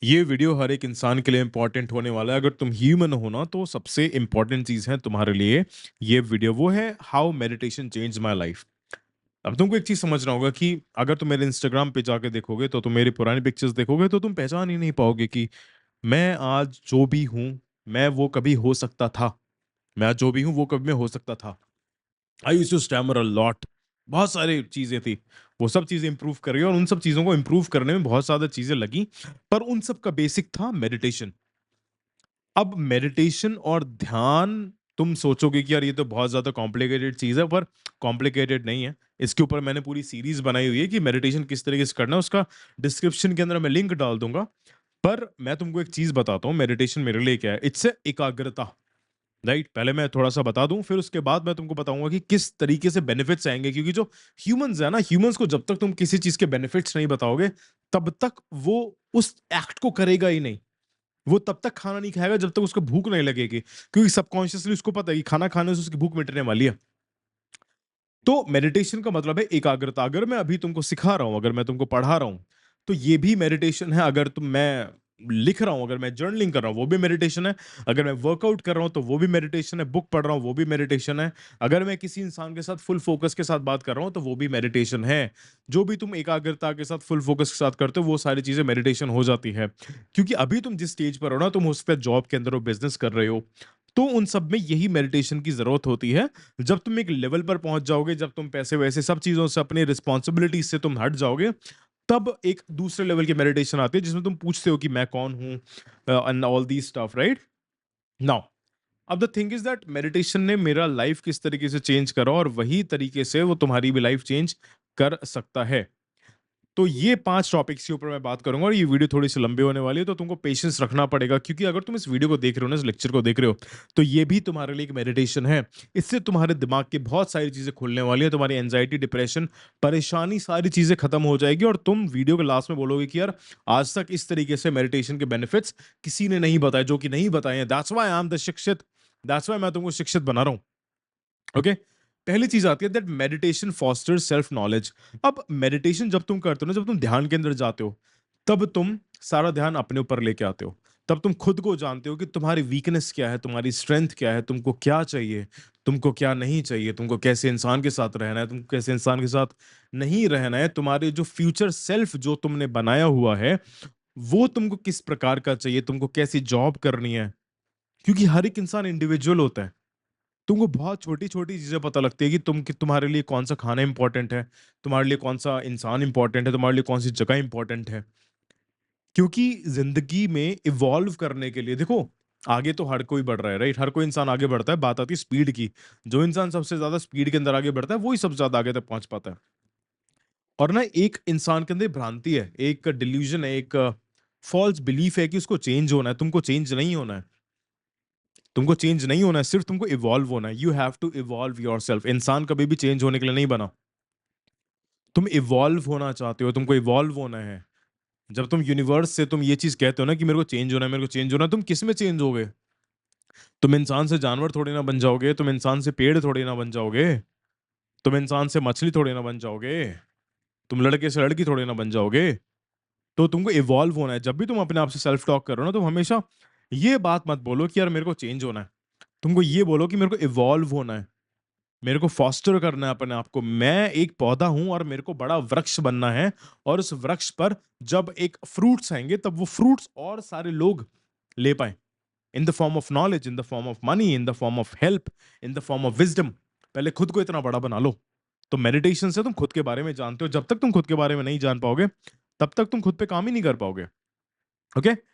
ये वीडियो हर एक इंसान के लिए इम्पोर्टेंट होने वाला है। अगर तुम ह्यूमन हो ना तो सबसे इम्पोर्टेंट चीज़ है तुम्हारे लिए ये वीडियो वो है how meditation change my life. अब तुमको एक चीज़ समझना होगा कि अगर तुम मेरे इंस्टाग्राम पे जाके देखोगे तो तुम मेरी पुरानी पिक्चर्स देखोगे तो तुम पहचान ही नहीं पाओगे कि मैं आज जो भी हूँ, मैं वो कभी हो सकता था। मैं आज जो भी हूँ वो कभी मैं हो सकता था। I used to stammer a lot. बहुत सारी चीज़ें थी। वो सब चीज़ें इम्प्रूव कर रही है और उन सब चीज़ों को इम्प्रूव करने में बहुत ज़्यादा चीज़ें लगी। पर उन सब का बेसिक था मेडिटेशन। अब मेडिटेशन और ध्यान तुम सोचोगे कि यार ये तो बहुत ज़्यादा कॉम्प्लिकेटेड चीज़ है, पर कॉम्प्लिकेटेड नहीं है। इसके ऊपर मैंने पूरी सीरीज़ बनाई हुई है कि मेडिटेशन किस तरीके से करना है, उसका डिस्क्रिप्शन के अंदर मैं लिंक डाल दूँगा। पर मैं तुमको एक चीज़ बताता हूँ मेडिटेशन मेरे लिए क्या है, इट्स एकाग्रता, राइट? पहले मैं थोड़ा-सा बता दूँ, फिर उसके बाद मैं तुमको बताऊँगा कि किस तरीके से बेनिफिट्स आएँगे, क्योंकि जो ह्यूमन्स है ना, ह्यूमन्स को जब तक तुम किसी चीज़ के बेनिफिट्स नहीं बताओगे, तब तक वो उस एक्ट को करेगा ही नहीं। वो तब तक खाना नहीं खाएगा जब तक उसको भूख नहीं लगेगी, क्योंकि सबकॉन्शियसली उसको पता है कि खाना खाने से उसकी भूख मिटने वाली है। तो मेडिटेशन का मतलब है एकाग्रता। अगर मैं अभी तुमको सिखा रहा हूँ, अगर मैं तुमको पढ़ा रहा हूँ, तो ये भी मेडिटेशन है। अगर मैं लिख रहा हूँ, अगर मैं जर्नलिंग कर रहा हूँ, वो भी मेडिटेशन है। अगर मैं वर्कआउट कर रहा हूँ, तो वो भी मेडिटेशन है। बुक पढ़ रहा हूँ, वो भी मेडिटेशन है। अगर मैं किसी इंसान के साथ फुल फोकस के साथ बात कर रहा हूँ, तो वो भी मेडिटेशन है। जो भी तुम एकाग्रता के साथ, फुल फोकस के साथ करते हो, वो सारी चीज़ें मेडिटेशन हो जाती है। क्योंकि अभी तुम जिस स्टेज पर हो ना, तुम उस पे जॉब के अंदर हो, बिज़नेस कर रहे हो, तो उन सब में यही मेडिटेशन की ज़रूरत होती है। जब तुम एक लेवल पर पहुँच जाओगे, जब तुम पैसे-वैसे सब चीज़ों से, अपनी रिस्पॉन्सिबिलिटीज़ से तुम हट जाओगे, तब एक दूसरे लेवल की मेडिटेशन आती है जिसमें तुम पूछते हो कि मैं कौन हूँ? And all these stuff, right? Now, अब the thing is that meditation ने मेरा लाइफ़ किस तरीके से चेंज करा, और वही तरीके से वो तुम्हारी भी लाइफ़ चेंज कर सकता है। तो ये 5 टॉपिक्स के ऊपर मैं बात करूँगा, और ये वीडियो थोड़ी-सी लंबी होने वाली है, तो तुमको पेशेंस रखना पड़ेगा, क्योंकि अगर तुम इस वीडियो को देख रहे हो ना, इस लेक्चर को देख रहे हो, तो ये भी तुम्हारे लिए एक मेडिटेशन है। इससे तुम्हारे दिमाग की बहुत सारी चीज़ें खुलने वाली हैं, तुम्हारी एंग्ज़ायटी, डिप्रेशन, परेशानी, सारी चीज़ें खत्म हो जाएगी, और तुम वीडियो के लास्ट में बोलोगे कि यार, आज तक इस तरीके से मेडिटेशन के बेनिफिट्स किसी ने नहीं बताए, जो कि नहीं बताए हैं। That's why I am the शिक्षित, दैट्स व्हाई मैं तुमको शिक्षित बना रहा हूँ। ओके। पहली चीज आती है that meditation fosters self knowledge. अब मेडिटेशन जब तुम करते हो ना, जब तुम ध्यान के अंदर जाते हो, तब तुम सारा ध्यान अपने ऊपर लेके आते हो। तब तुम खुद को जानते हो कि तुम्हारी वीकनेस क्या है, तुम्हारी स्ट्रेंथ क्या है, तुमको क्या चाहिए, तुमको क्या नहीं चाहिए, तुमको कैसे इंसान के साथ रहना है, तुमको कैसे इंसान के साथ नहीं रहना है, तुम्हारे जो फ्यूचर सेल्फ जो तुमने बनाया हुआ है, वो तुमको किस प्रकार का चाहिए, तुमको कैसी जॉब करनी है। क्योंकि हर एक इंसान इंडिविजुअल होता है। तुमको बहुत छोटी-छोटी चीज़ें पता लगती है कि तुम्हारे लिए कौन-सा खाना इम्पोर्टेंट है, तुम्हारे लिए कौन-सा इंसान इम्पोर्टेंट है, तुम्हारे लिए कौन-सी जगह इम्पोर्टेंट है। क्योंकि ज़िंदगी में इवॉल्व करने के लिए देखो, आगे तो हर कोई बढ़ रहा है, राइट? हर कोई इंसान आगे बढ़ता है, बात आती है स्पीड की। जो इंसान सबसे ज़्यादा स्पीड के अंदर आगे बढ़ता है, वो ही सबसे ज़्यादा आगे तक पहुँच पाता है। और ना, एक इंसान के अंदर भ्रांति है, एक डिल्यूज़न है, एक फ़ॉल्स बिलीफ है कि उसको चेंज होना है, तुमको चेंज नहीं होना है। तुमको चेंज नहीं होना है, सिर्फ तुमको इवॉल्व होना है। You have to evolve yourself. इंसान कभी भी चेंज होने के लिए नहीं बना। तुम इवॉल्व होना चाहते हो, तुमको इवॉल्व होना है। जब तुम यूनिवर्स से तुम ये चीज़ कहते हो ना कि मेरे को चेंज होना है, मेरे को चेंज होना है, तुम किस में चेंज होगे? तुम इंसान से जानवर थोड़ी ना बन जाओगे, तुम इंसान से पेड़ थोड़ी ना बन जाओगे, तुम इंसान से मछली थोड़ी ना बन जाओगे, तुम लड़के से लड़की थोड़ी ना बन जाओगे। तो तुमको इवॉल्व होना है। जब भी तुम अपने आप से सेल्फ टॉक करो ना, तुम हमेशा ये बात मत बोलो कि यार मेरे को चेंज होना है। तुमको ये बोलो कि मेरे को इवॉल्व होना है। मेरे को फॉस्टर करना है अपने आप को। मैं एक पौधा हूँ और मेरे को बड़ा वृक्ष बनना है, और उस वृक्ष पर जब एक फ्रूट्स आएँगे, तब वो फ्रूट्स और सारे लोग ले पाएँ। In the form of knowledge, in the form of money, in the form of help, in the form of wisdom. पहले खुद को इतना बड़ा बना लो। तो मेडिटेशन से तुम खुद के बारे में जानते हो। जब तक तुम खुद के बारे में नहीं जान पाओगे, तब तक तुम खुद पे काम ही नहीं कर पाओगे। ओके?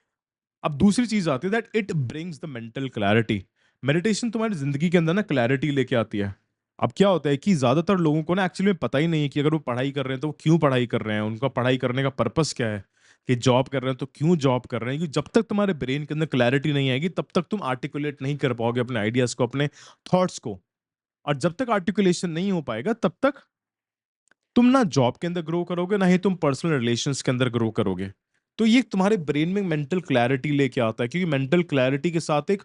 अब दूसरी चीज़ आती है that it brings the mental clarity. Meditation तुम्हारी ज़िंदगी के अंदर ना क्लैरिटी लेके आती है। अब क्या होता है कि ज़्यादातर लोगों को ना एक्चुअली में पता ही नहीं है कि अगर वो पढ़ाई कर रहे हैं तो वो क्यों पढ़ाई कर रहे हैं? उनका पढ़ाई करने का पर्पस क्या है? कि जॉब कर रहे हैं तो क्यों जॉब कर रहे हैं? क्योंकि जब तक तुम्हारे ब्रेन के अंदर क्लैरिटी नहीं आएगी, तब तक तुम आर्टिकुलेट नहीं कर पाओगे अपने आइडियाज़ को, अपने थॉट्स को। और जब तक आर्टिकुलेशन नहीं हो पाएगा, तब तक तुम ना जॉब के अंदर ग्रो करोगे, ना ही तुम पर्सनल रिलेशंस के अंदर ग्रो करोगे। तो ये तुम्हारे ब्रेन में मेंटल क्लैरिटी लेके आता है, क्योंकि मेंटल क्लैरिटी के साथ एक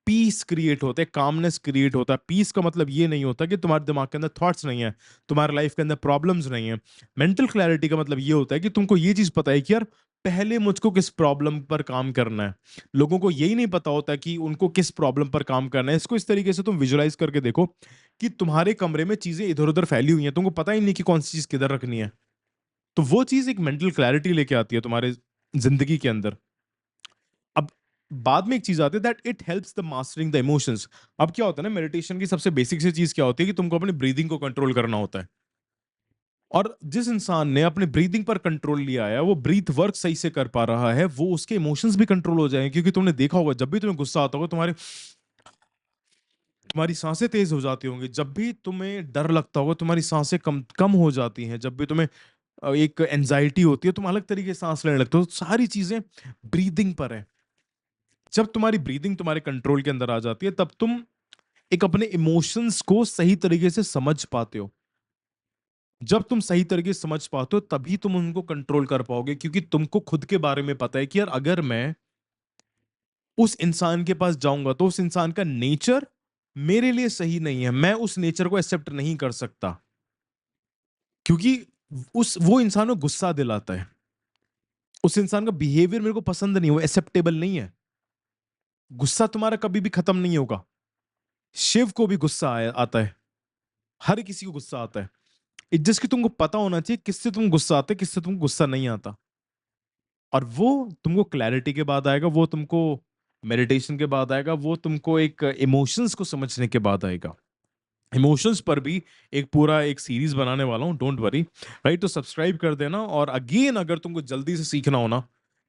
पीस क्रिएट होता है, कामनेस क्रिएट होता है। पीस का मतलब ये नहीं होता कि तुम्हारे दिमाग के अंदर थॉट्स नहीं है, तुम्हारे लाइफ के अंदर प्रॉब्लम्स नहीं है। मेंटल क्लैरिटी का मतलब ये होता है कि तुमको ये चीज़ पता है कि यार, पहले मुझको किस प्रॉब्लम पर काम करना है। लोगों को यही नहीं पता होता कि उनको किस प्रॉब्लम पर काम करना है। इसको इस तरीके से तुम विजुलाइज करके देखो कि तुम्हारे कमरे में चीजें इधर-उधर फैली हुई हैं, तुमको पता ही नहीं कि कौन सी चीज किधर रखनी है। तो वो चीज एक मेंटल क्लैरिटी लेके आती है तुम्हारे जिंदगी के अंदर। अब बाद में एक चीज आती है that it helps the mastering the emotions. अब क्या होता है ना, मेडिटेशन की सबसे बेसिक सी चीज क्या होती है कि तुमको अपनी ब्रीदिंग को कंट्रोल करना होता है। और जिस इंसान ने अपने ब्रीदिंग पर कंट्रोल लिया है, वो ब्रीथ वर्क सही से कर पा रहा है, वो उसके इमोशंस भी कंट्रोल हो जाएंगे। क्योंकि तुमने देखा होगा, जब भी तुम्हें गुस्सा आता होगा, तुम्हारी सांसें तेज हो जाती होंगी। जब भी तुम्हें डर लगता होगा, तुम्हारी सांसें कम कम हो जाती हैं। जब भी तुम्हें एक एंजाइटी होती है, तुम अलग तरीके से सांस लेने लगते हो। सारी चीजें ब्रीदिंग पर है। जब तुम्हारी ब्रीदिंग तुम्हारे कंट्रोल के अंदर आ जाती है, तब तुम एक अपने इमोशंस को सही तरीके से समझ पाते हो। जब तुम सही तरीके से समझ पाते हो, तभी तुम उनको कंट्रोल कर पाओगे। क्योंकि तुमको खुद के बारे में पता है कि यार, अगर मैं उस इंसान के पास जाऊंगा तो उस इंसान का नेचर मेरे लिए सही नहीं है, मैं उस नेचर को एक्सेप्ट नहीं कर सकता। क्योंकि उस वो इंसान को गुस्सा दिलाता है, उस इंसान का बिहेवियर मेरे को पसंद नहीं, वो एक्सेप्टेबल नहीं है। गुस्सा तुम्हारा कभी भी खत्म नहीं होगा। शिव को भी गुस्सा आता है, हर किसी को गुस्सा आता है। जिसकी तुमको पता होना चाहिए किससे तुम गुस्सा आते, किससे तुमको गुस्सा नहीं आता। और वो तुमको क्लैरिटी के बाद आएगा, वो तुमको मेडिटेशन के बाद आएगा, वो तुमको एक इमोशंस को समझने के बाद आएगा। इमोशंस पर भी एक पूरा एक सीरीज बनाने वाला हूँ, डोंट वरी। राइट, तो सब्सक्राइब कर देना। और अगेन, अगर तुमको जल्दी से सीखना हो ना,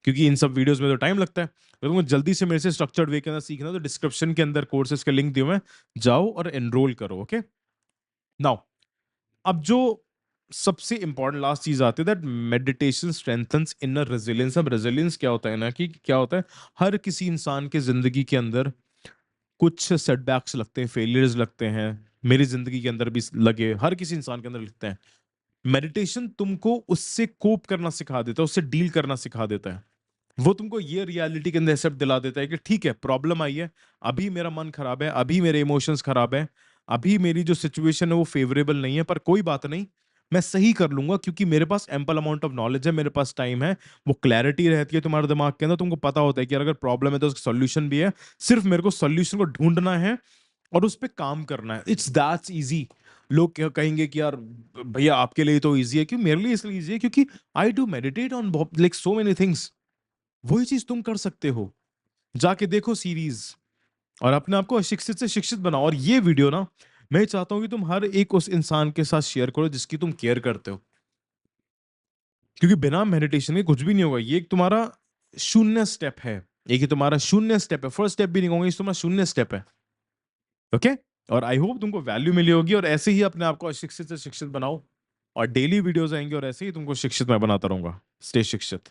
क्योंकि इन सब वीडियोस में तो टाइम लगता है, अगर तुमको जल्दी से मेरे से स्ट्रक्चर्ड वे के अंदर सीखना है, तो डिस्क्रिप्शन के अंदर कोर्सेज के लिंक दिए हुए हैं, जाओ और एनरोल करो। ओके, नाउ अब जो सबसे इंपॉर्टेंट लास्ट चीज आती है, that meditation strengthens inner resilience. अब रेजिलियंस क्या होता है ना, कि क्या होता है, हर किसी इंसान के जिंदगी के अंदर कुछ सेटबैक्स लगते हैं, फेलियर्स लगते हैं। मेरी जिंदगी के अंदर भी लगे, हर किसी इंसान के अंदर लगते हैं। मेडिटेशन तुमको उससे कोप करना सिखा देता है, उससे डील करना सिखा देता है। वो तुमको ये रियलिटी के अंदर एक्सेप्ट दिला देता है कि ठीक है, प्रॉब्लम आई है, अभी मेरा मन खराब है, अभी मेरे इमोशंस खराब है, अभी मेरी जो सिचुएशन है वो फेवरेबल नहीं है, पर कोई बात नहीं, मैं सही कर लूंगा। क्योंकि मेरे पास एम्पल अमाउंट ऑफ नॉलेज है, मेरे पास टाइम है। वो क्लैरिटी रहती है तुम्हारे दिमाग के अंदर, तुमको पता होता है कि अगर प्रॉब्लम है तो उसका सोल्यूशन भी है। सिर्फ मेरे को सोल्यूशन को ढूंढना है और उस पर काम करना है। It's that's easy. लोग क्या कहेंगे कि यार भैया आपके लिए तो इजी है, क्यों मेरे लिए इसलिए इजी है क्योंकि I do meditate on like so many things. वही चीज तुम कर सकते हो। जाके देखो सीरीज, और अपने आप को अशिक्षित से शिक्षित बनाओ। और ये वीडियो ना, मैं चाहता हूं कि तुम हर एक उस इंसान के साथ शेयर करो जिसकी तुम केयर करते हो। क्योंकि बिना मेडिटेशन के कुछ भी नहीं होगा। ये एक तुम्हारा शून्य स्टेप है। एक ही तुम्हारा शून्य स्टेप है, फर्स्ट स्टेप भी नहीं कहूंगा, ये तुम्हारा शून्य स्टेप है। ओके, और आई होप तुमको वैल्यू मिली होगी। और ऐसे ही अपने आप को अशिक्षित से शिक्षित बनाओ, और डेली वीडियोस आएंगे और ऐसे ही तुमको शिक्षित मैं बनाता रहूंगा। स्टे शिक्षित।